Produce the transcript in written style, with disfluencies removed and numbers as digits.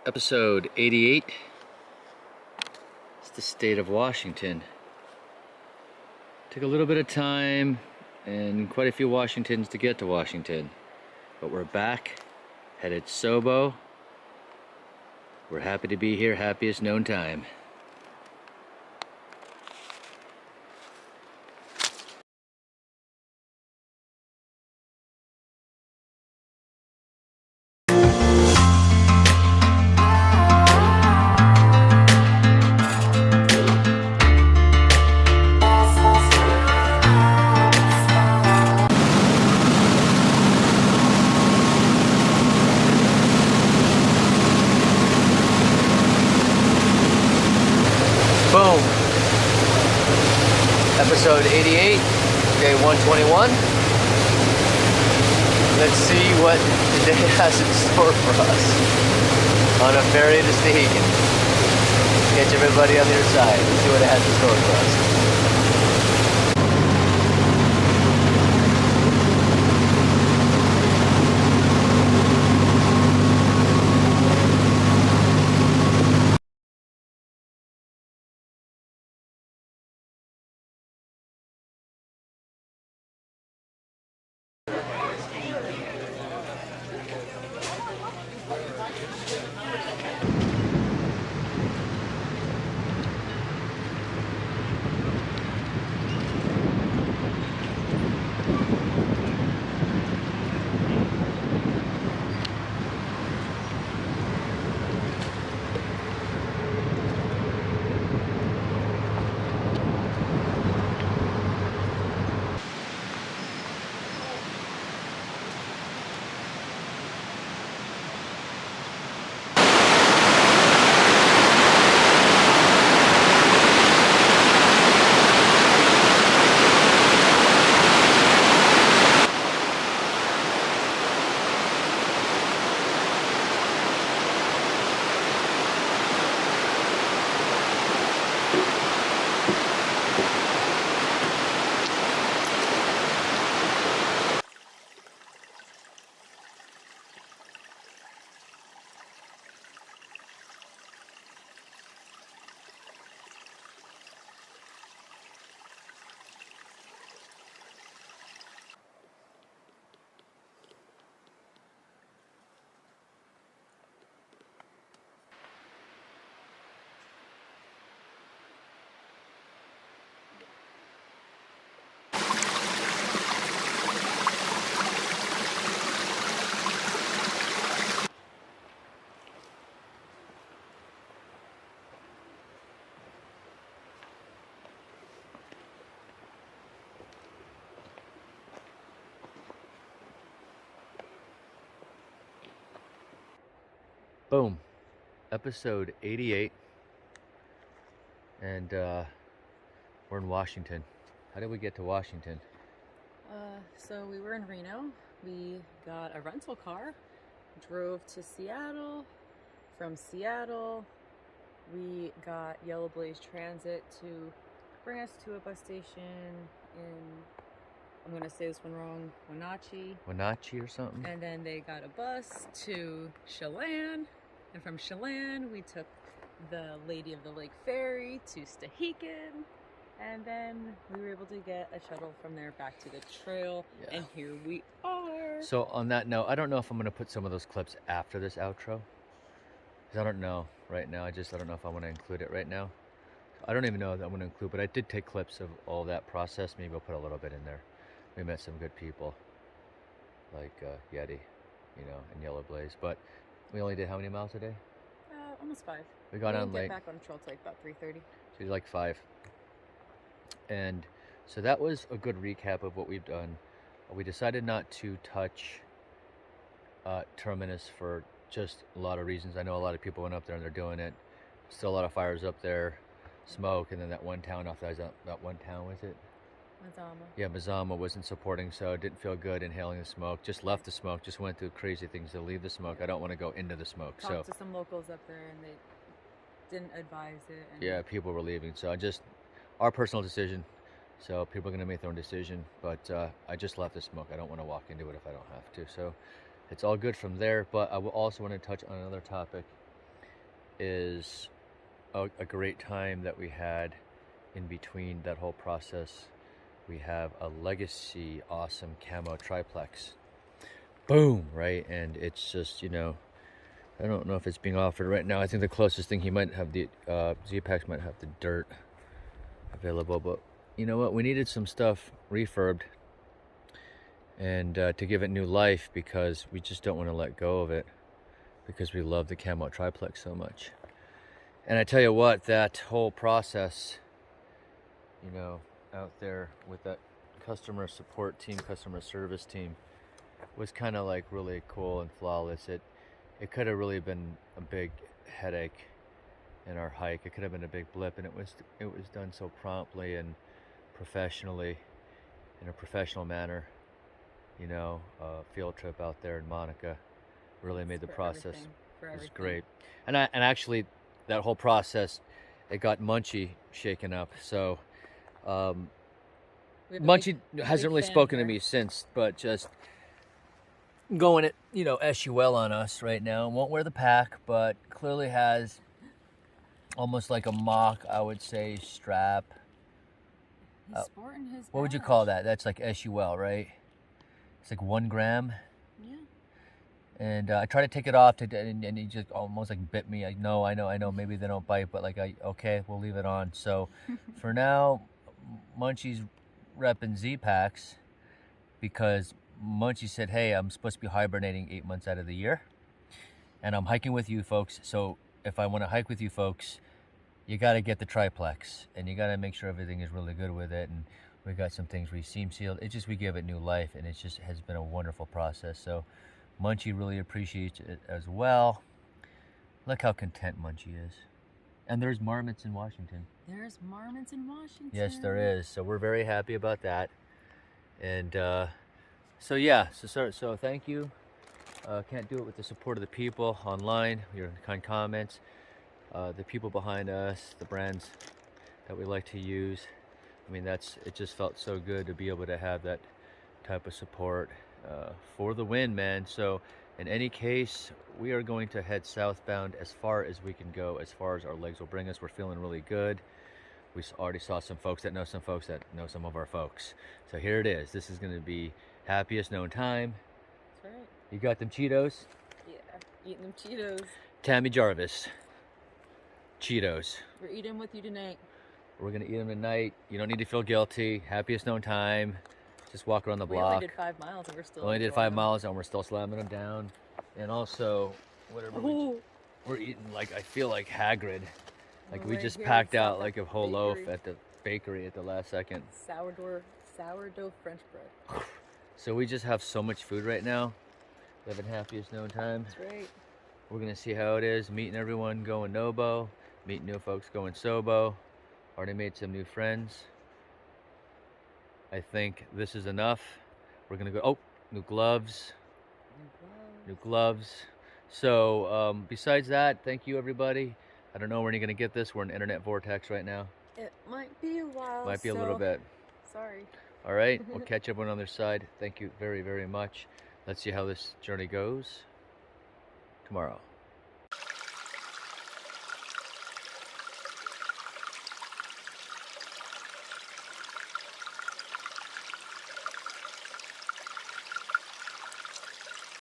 Episode 88. It's the state of Washington. Took a little bit of time and quite a few Washingtons to get to Washington. But we're back, headed Sobo. We're happy to be here, happiest known time. Boom. Episode 88, day 121. Let's see what the day has in store for us on a ferry to Stehekin. Catch everybody on the other side. Let's see what it has in store for us. Boom. Episode 88. And we're in Washington. How did we get to Washington? So we were in Reno. We got a rental car, drove to Seattle. From Seattle, we got Yellow Blaze Transit to bring us to a bus station in, I'm going to say this one wrong, Wenatchee or something? And then they got a bus to Chelan. And from Chelan, we took the Lady of the Lake ferry to Stehekin. And then we were able to get a shuttle from there back to the trail. Yeah. And here we are. So on that note, I don't know if I'm going to put some of those clips after this outro. Because I don't know right now. I don't know if I want to include it right now. I don't even know that I'm going to include, but I did take clips of all that process. Maybe I'll put a little bit in there. We met some good people like Yeti, and Yellow Blaze. But we only did how many miles a day? Almost 5. We got on late. Back on trail till like about 3:30. So like 5. And so that was a good recap of what we've done. We decided not to touch Terminus for just a lot of reasons. I know a lot of people went up there and they're doing it. Still a lot of fires up there, smoke, and then that one town off that one town, was it? Mazama. Yeah, Mazama wasn't supporting, so it didn't feel good inhaling the smoke. Just left the smoke, just went through crazy things to leave the smoke. I don't want to go into the smoke. Talked to some locals up there and they didn't advise it. And yeah, people were leaving. So our personal decision. So people are going to make their own decision. But I just left the smoke. I don't want to walk into it if I don't have to. So it's all good from there. But I will also want to touch on another topic. is a great time that we had in between that whole process. We have a legacy awesome camo triplex. Boom, right? And it's just, you know, I don't know if it's being offered right now. I think the closest thing he might have, the Z-Packs might have the dirt available, but you know what? We needed some stuff refurbed and to give it new life, because we just don't want to let go of it, because we love the camo triplex so much. And I tell you what, that whole process, you know, out there with that customer support team, customer service team, was kind of like really cool and flawless. It could have really been a big headache in our hike. It could have been a big blip, and it was done so promptly and professionally, in a professional manner. You know, field trip out there in Monica really made the process was great. And actually, that whole process, it got Munchie shaken up. So Munchie hasn't really spoken to me since, but just going at, you know, SUL on us right now. Won't wear the pack, but clearly has almost like a mock, I would say, strap. He's sporting his what would you badge. call that? That's like SUL, right? It's like 1 gram. Yeah. And I tried to take it off, and he just almost like bit me. I know, maybe they don't bite, but like, okay, we'll leave it on. So for now, Munchie's repping Z-Packs, because Munchie said, hey, I'm supposed to be hibernating 8 months out of the year, and I'm hiking with you folks. So if I want to hike with you folks, you got to get the triplex, and you got to make sure everything is really good with it. And we got some things seam sealed. It just, we give it new life, and it just has been a wonderful process. So Munchie really appreciates it as well. Look how content Munchie is. And there's marmots in Washington. There's marmots in Washington. Yes, there is. So we're very happy about that. And so yeah, so thank you. Can't do it with the support of the people online, your kind comments, the people behind us, the brands that we like to use. I mean, it just felt so good to be able to have that type of support for the win, man. So in any case, we are going to head southbound as far as we can go, as far as our legs will bring us. We're feeling really good. We already saw some folks that know some folks that know some of our folks. So here it is. This is going to be happiest known time. That's right. You got them Cheetos? Yeah, eating them Cheetos. Tammy Jarvis. Cheetos. We're eating with you tonight. We're going to eat them tonight. You don't need to feel guilty. Happiest known time. Just walk around the block. We only did 5 miles and we're still Only did 5 miles and we're still slamming them down. And also, whatever we're eating, like, I feel like Hagrid. Like, we just packed out like a whole loaf at the bakery at the last second. Sourdough French bread. So we just have so much food right now. Living happiest known time. That's right. We're gonna see how it is. Meeting everyone going Nobo. Meeting new folks going Sobo. Already made some new friends. I think this is enough. We're gonna go, oh, new gloves. New gloves. So besides that, thank you everybody. I don't know when you're gonna get this. We're in internet vortex right now. It might be a while. Might be a little bit. Sorry. All right, we'll catch everyone on the other side. Thank you very, very much. Let's see how this journey goes tomorrow.